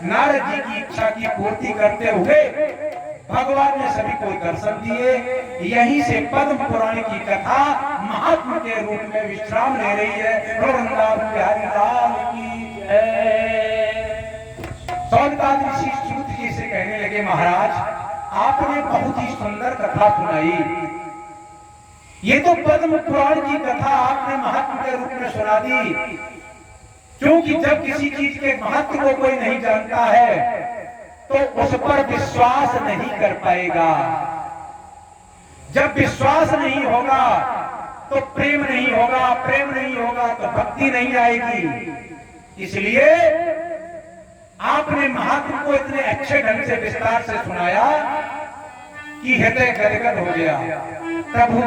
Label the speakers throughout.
Speaker 1: नारद जी की इच्छा की पूर्ति करते हुए भगवान ने सभी को दर्शन दिए। यहीं से पद्म पुराण की कथा महात्मा के रूप में विश्राम ले रही है। वृंदावन बिहारी लाल की जय। सौनकादि ऋषि सूत जी से कहने लगे, महाराज आपने बहुत ही सुंदर कथा सुनाई। ये तो पद्म पुराण की कथा आपने महात्मा के रूप में सुना दी, क्योंकि जब किसी चीज के महत्व को कोई नहीं जानता है तो उस पर विश्वास नहीं कर पाएगा। जब विश्वास नहीं होगा तो प्रेम नहीं होगा, प्रेम नहीं होगा तो भक्ति नहीं आएगी। इसलिए आपने महात्मा को इतने अच्छे ढंग से विस्तार से सुनाया कि हृदय गदगद हो गया। प्रभु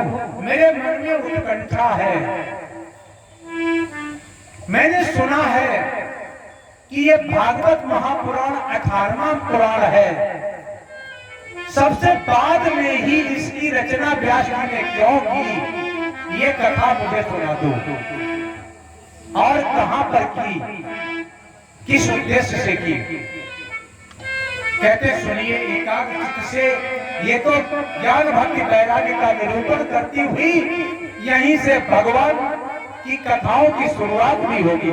Speaker 1: मेरे मन में उत्कंठा है। मैंने सुना है कि ये भागवत महापुराण 18वां पुराण है। सबसे बाद में ही इसकी रचना व्यास जी ने क्यों की, ये कथा मुझे सुना दो। और कहां पर की, किस उद्देश्य से की। कहते सुनिए एकाग्र चित्त से। ये तो ज्ञान भक्ति वैराग्य का निरूपण करती हुई यहीं से भगवान की कथाओं की शुरुआत भी होगी।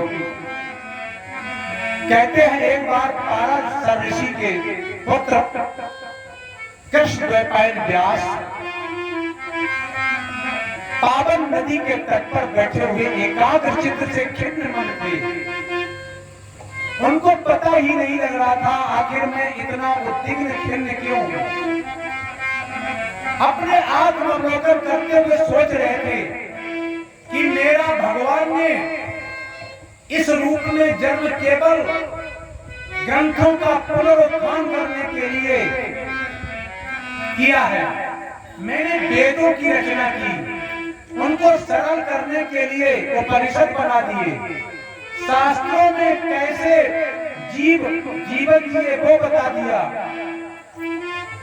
Speaker 1: कहते हैं एक बार पाराशर ऋषि के पुत्र कृष्ण द्वैपायन व्यास पावन नदी के तट पर बैठे हुए एकाग्र चित्त से खिन्न मन थे। उनको पता ही नहीं लग रहा था आखिर में इतना उद्विग्न खिन्न क्यों। अपने आत्मावलोकन करते हुए सोच रहे थे कि मेरा भगवान ने इस रूप में जन्म केवल ग्रंथों का पुनरुत्थान करने के लिए किया है। मैंने वेदों की रचना की, उनको सरल करने के लिए उपनिषद बना दिए। शास्त्रों में कैसे जीवन जिए वो बता दिया।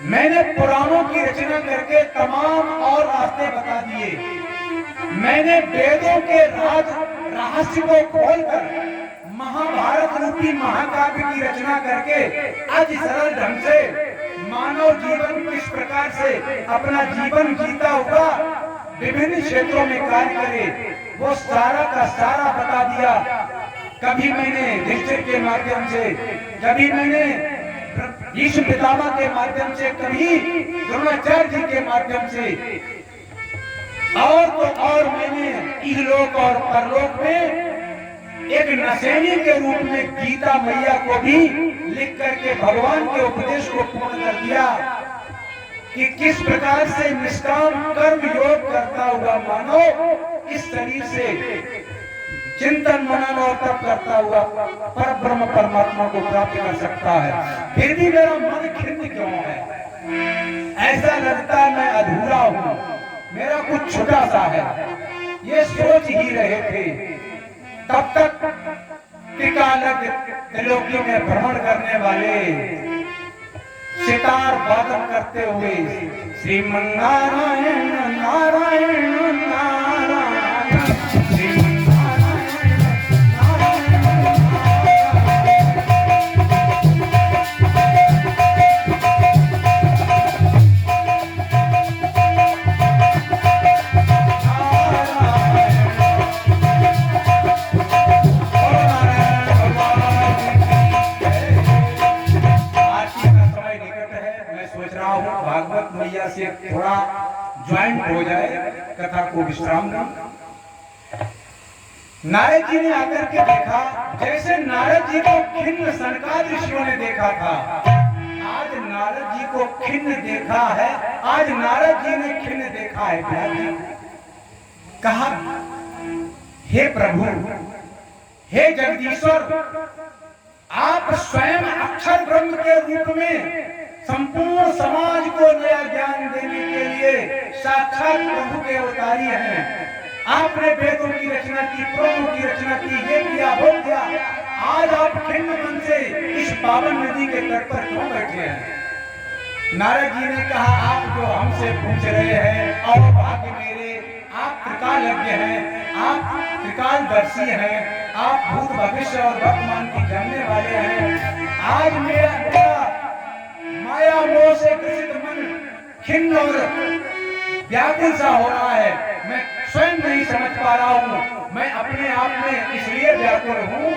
Speaker 1: मैंने पुराणों की रचना करके तमाम और रास्ते बता दिए। मैंने वेदों के रहस्य को खोलकर महाभारत रूपी महाकाव्य की रचना करके अति सरल ढंग से मानव जीवन किस प्रकार से अपना जीवन जीता हुआ विभिन्न क्षेत्रों में कार्य करे वो सारा का सारा बता दिया। कभी मैंने ऋषि के माध्यम से, कभी मैंने ईश्वर पितामह के माध्यम से, कभी द्रोणाचार्य जी के माध्यम से, और तो और मैंने इहलोक और परलोक में एक नशेनी के रूप में गीता मैया को भी लिख करके भगवान के उपदेश को पूर्ण कर दिया कि किस प्रकार से निष्काम कर्म योग करता हुआ मानव इस शरीर से चिंतन मनन और तप करता हुआ पर ब्रह्म परमात्मा को प्राप्त कर सकता है। फिर भी मेरा मन खिन्न क्यों है। ऐसा लगता है मैं अधूरा हूँ, मेरा कुछ छोटा सा है। ये सोच ही रहे थे तब तक त्रिकालज्ञ त्रिलोकियों में भ्रमण करने वाले सितार वादन करते हुए श्रीमन्नारायण नारायण नारायण से थोड़ा ज्वाइंट हो जाए, कथा को विश्राम दें। नारद जी ने आकर के देखा, जैसे नारद जी को खिन्न सनकादि ऋषियों ने देखा था, आज नारद जी को खिन्न देखा है। आज नारद जी ने खिन्न देखा है। कहा, हे प्रभु, हे जगदीश्वर, आप स्वयं अक्षर ब्रह्म के रूप में संपूर्ण समाज को नया ज्ञान देने के लिए साक्षात प्रभु के अवतारी हैं। आपने वेदों की रचना की, पुराणों की रचना की, ये किया वो किया। आज आप खिन्न मन से इस पावन नदी के तट पर क्यों बैठे हैं। नारद जी ने कहा, आप जो हमसे पूछ रहे हैं और भाग्य मेरे, आप त्रिकालज्ञ हैं, आप त्रिकालदर्शी हैं, आप भूत भविष्य और वर्तमान की जानने वाले हैं। आज मेरा माया मोह से ग्रसित मन खिन्न और व्याकुल सा हो रहा है। मैं स्वयं नहीं समझ पा रहा हूँ, मैं अपने आप में इसलिए व्याकुल हूँ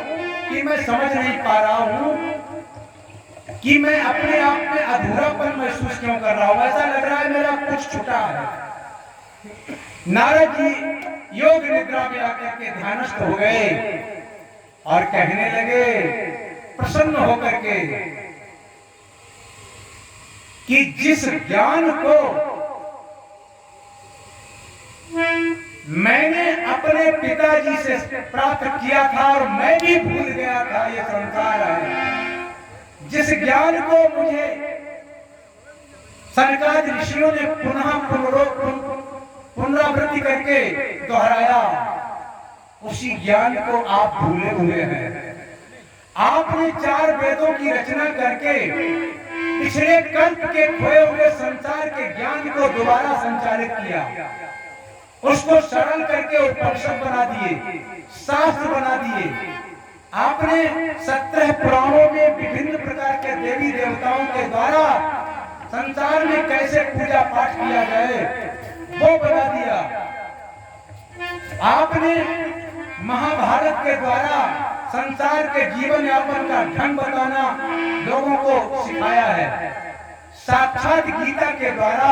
Speaker 1: कि मैं समझ नहीं पा रहा हूँ कि मैं अपने आप में अधूरापन महसूस क्यों कर रहा हूँ। ऐसा लग रहा है मेरा कुछ छूटा है। नारद जी योग निद्रा में आकर के ध्यानस्थ हो गए और कहने लगे प्रसन्न होकर के कि जिस ज्ञान को मैंने अपने पिताजी से प्राप्त किया था और मैं भी भूल गया था, ये संसार है। जिस ज्ञान को मुझे सनकादि ऋषियों ने पुनरावृत्ति करके दोहराया, उसी ज्ञान को आप भूले हुए हैं। आपने 4 वेदों की रचना करके पिछले कल्प के खोए हुए संसार के ज्ञान को दोबारा संचालित किया, उसको सरल करके उपनिषद बना दिए, शास्त्र बना दिए। आपने 17 पुराणों में विभिन्न प्रकार के देवी देवताओं के द्वारा संसार में कैसे पूजा पाठ किया जाए वो बता दिया। आपने महाभारत के द्वारा संसार के जीवन यापन का ढंग बताना लोगों को सिखाया है। साक्षात गीता के द्वारा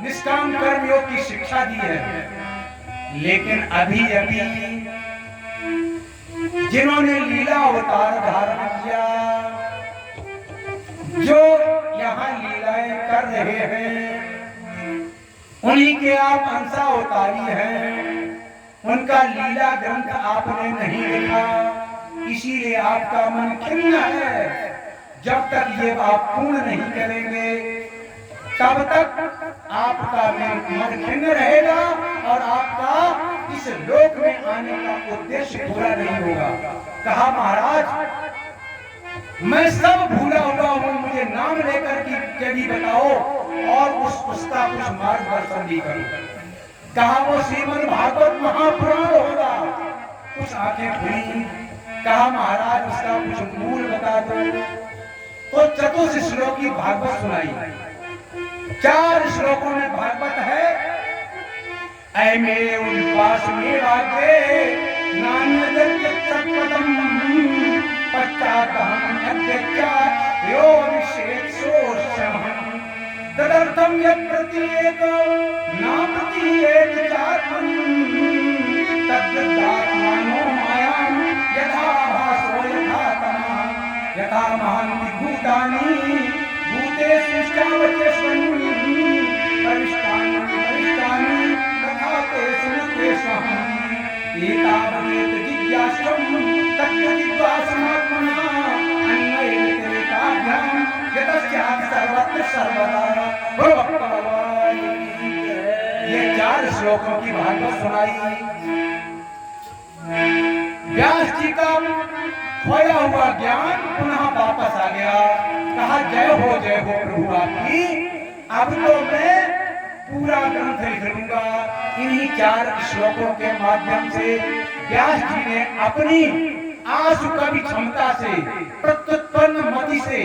Speaker 1: निष्काम कर्म योग की शिक्षा दी है। लेकिन अभी अभी जिन्होंने लीला अवतार धारण किया, जो यहाँ लीलाएं कर रहे हैं, उन्हीं के आप अंशावतारी हैं। उनका लीला ग्रंथ आपने नहीं लिखा, इसीलिए आपका मन खिन्न है। जब तक ये आप पूर्ण नहीं करेंगे तब तक आपका मन खिन्न रहेगा और आपका इस लोक में आने का उद्देश्य पूरा नहीं होगा। कहा महाराज मैं सब भूला हुआ हूँ, मुझे नाम लेकर के भी बताओ और उसका कुछ मार्गदर्शन भी करो। कहा वो श्रीमद् भागवत महापुराण होगा। कुछ आंखें खुली। कहा महाराज उसका कुछ मूल बता दो। तो चतुर्थ श्लोक की भागवत सुनाई। 4 श्लोकों में भागवत है। ऐमे उल्लास में आगे नान्यदत्तपदम पश्चातहम अध्यक्षा यो विशेषोषम तदर्थम यत् प्रतीयेत ना प्रतीयेत चात्मन तद्दात्मानो मायां यथा भासो यथा तमः यथा महान्ति भूतानि भूतेषु चावचेष्वन् परिष्टानि परिष्टानि तथा तेषु न तेषाम् एतावदेत जिज्ञासुं तत्त्वजिज्ञासमात्मना अन्वयेन त्रिकाभ्यां यतस्यात् सर्वत्र सर्वदा भगवान। ये 4 श्लोकों की भागवत सुनाई। व्यास जी का खोया हुआ ज्ञान पुनः वापस आ गया। कहा जय हो प्रभु आपकी। अब तो मैं पूरा ग्रंथ लिख लूंगा। इन्हीं 4 श्लोकों के माध्यम से व्यास जी ने अपनी आशु कवि क्षमता से प्रत्युत्पन्न मति से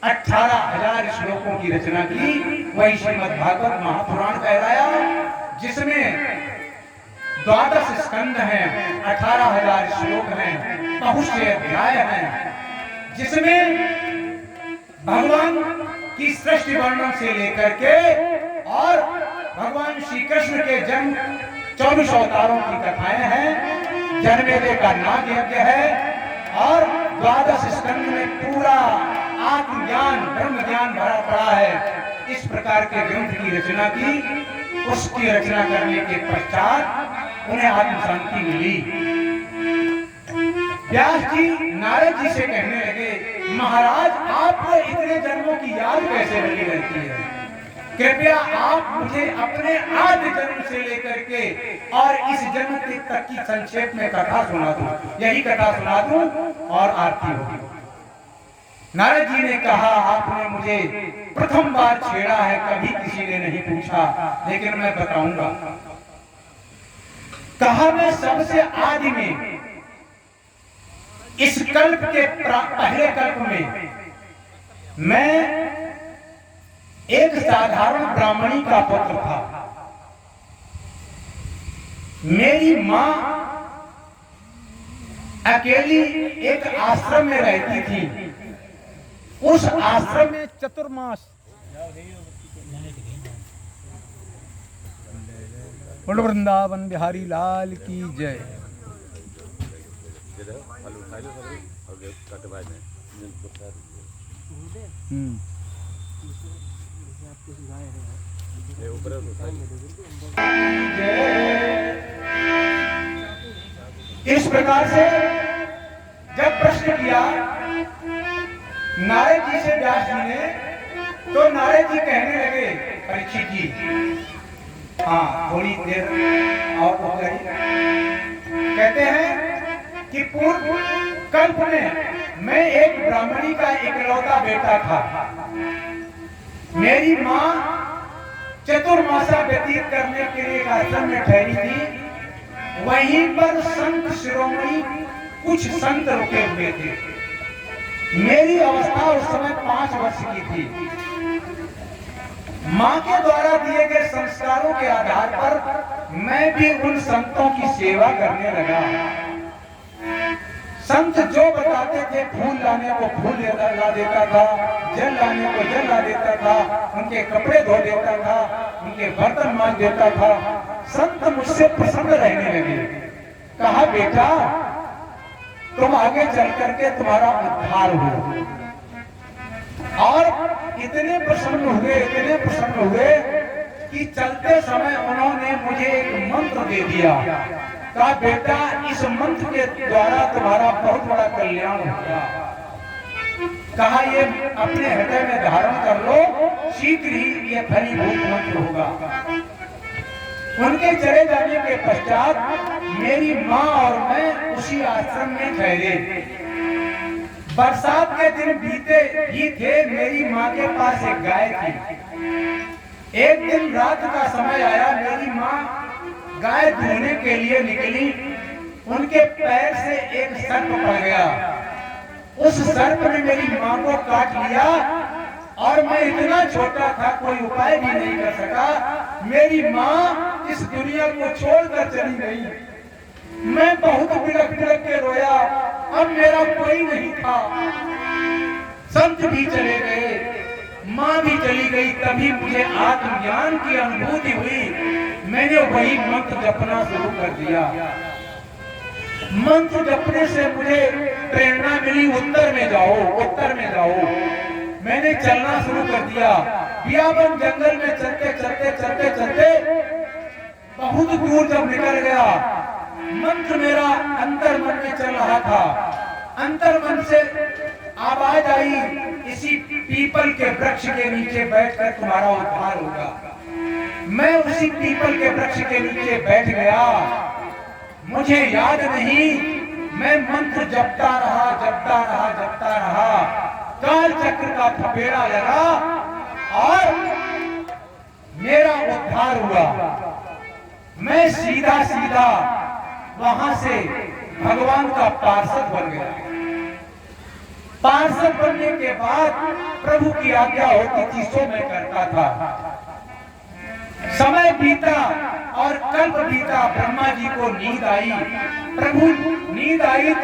Speaker 1: 18,000 श्लोकों की रचना की। वही श्रीमद् भागवत महापुराण कहलाया, जिसमें 12 स्कंद हैं, 18,000 श्लोक हैं, बहुत से अध्याय हैं, जिसमें भगवान की सृष्टि वर्णन से लेकर के और भगवान श्री कृष्ण के जन्म 24 अवतारों की कथाएं हैं। जन्मेजय का नाग यज्ञ है और 12 स्कंद में पूरा आत्मज्ञान ब्रह्म ज्ञान भरा पड़ा है। इस प्रकार के ग्रंथ की रचना की। उसकी रचना करने के पश्चात उन्हें आत्म शांति मिली। व्यास जी नारद जी से कहने लगे, महाराज आपको इतने जन्मों की याद कैसे बनी रहती है? कृपया आप मुझे अपने आदि जन्म से लेकर के और इस जन्म तक की संक्षेप में कथा सुना दूं। यही कथा सुना दूं और आरती होगी। नारद जी ने कहा, आपने मुझे प्रथम बार छेड़ा है, कभी किसी ने नहीं पूछा, लेकिन मैं बताऊंगा। कहा मैं सबसे आदि में इस कल्प के पहले कल्प में मैं एक साधारण ब्राह्मणी का पुत्र था। मेरी मां अकेली एक आश्रम में रहती थी। उस आश्रम में चतुर्मास बोलो वृंदावन बिहारी लाल की जय। इस प्रकार से जब प्रश्न किया नारद जी से व्यास जी ने, तो नारद जी कहने लगे परीक्षित जी, हाँ थोड़ी देर और कहते हैं कि पूर्व कल्प में मैं एक ब्राह्मणी का इकलौता बेटा था। मेरी माँ चतुर्मासा व्यतीत करने के लिए एक आश्रम में ठहरी थी। वहीं पर संत शिरोमणि कुछ संत रुके हुए थे। मेरी अवस्था उस समय 5 वर्ष की थी। मां के द्वारा दिए गए संस्कारों के आधार पर मैं भी उन संतों की सेवा करने लगा। संत जो बताते थे, फूल लाने को फूल ला देता था, जल लाने को जल ला देता था, उनके कपड़े धो देता था, उनके बर्तन मांज देता था। संत मुझसे प्रसन्न रहने लगे। कहा बेटा तुम आगे चल करके तुम्हारा उद्धार हो। और इतने प्रसन्न हुए कि चलते समय उन्होंने मुझे एक मंत्र दे दिया। कहा बेटा इस मंत्र के द्वारा तुम्हारा बहुत बड़ा कल्याण होगा। कहा ये अपने हृदय में धारण कर लो, शीघ्र ही ये फलीभूत मंत्र होगा। उनके चले जाने के पश्चात मेरी माँ और मैं उसी आश्रम में ठहरे। बरसात के दिन बीते ही थे। मेरी माँ के पास एक गाय थी। एक दिन रात का समय आया, मेरी माँ गाय धोने के लिए निकली। उनके पैर से एक सर्प पड़ गया। उस सर्प ने मेरी माँ को काट लिया और मैं इतना छोटा था, कोई उपाय भी नहीं कर सका। मेरी माँ इस दुनिया को छोड़कर चली गई। मैं बहुत बिलख बिलख के रोया। अब मेरा कोई नहीं था। संत भी चले गए, माँ भी चली गई। तभी मुझे आत्मज्ञान की अनुभूति हुई। मैंने वही मंत्र जपना शुरू कर दिया। मंत्र जपने से मुझे प्रेरणा मिली, उत्तर में जाओ, उत्तर में जाओ। मैंने चलना शुरू कर दिया। बियाबन जंगल में चलते चलते चलते चलते बहुत दूर जब निकल गया, मंत्र मेरा अंतर मन में चल रहा था। अंतर मन से आवाज आई, इसी पीपल के वृक्ष के नीचे बैठकर तुम्हारा उद्धार होगा। मैं उसी पीपल के वृक्ष के नीचे बैठ गया। मुझे याद नहीं, मैं मंत्र जपता रहा। काल चक्र का थपेड़ा लगा और मेरा उद्धार हुआ। मैं सीधा वहां से भगवान का पार्षद बन गया। पार्षद बनने के बाद प्रभु की आज्ञा होती थी सो मैं करता था। समय बीता और कल्प बीता। ब्रह्मा जी को नींद आई। प्रभु नींद आई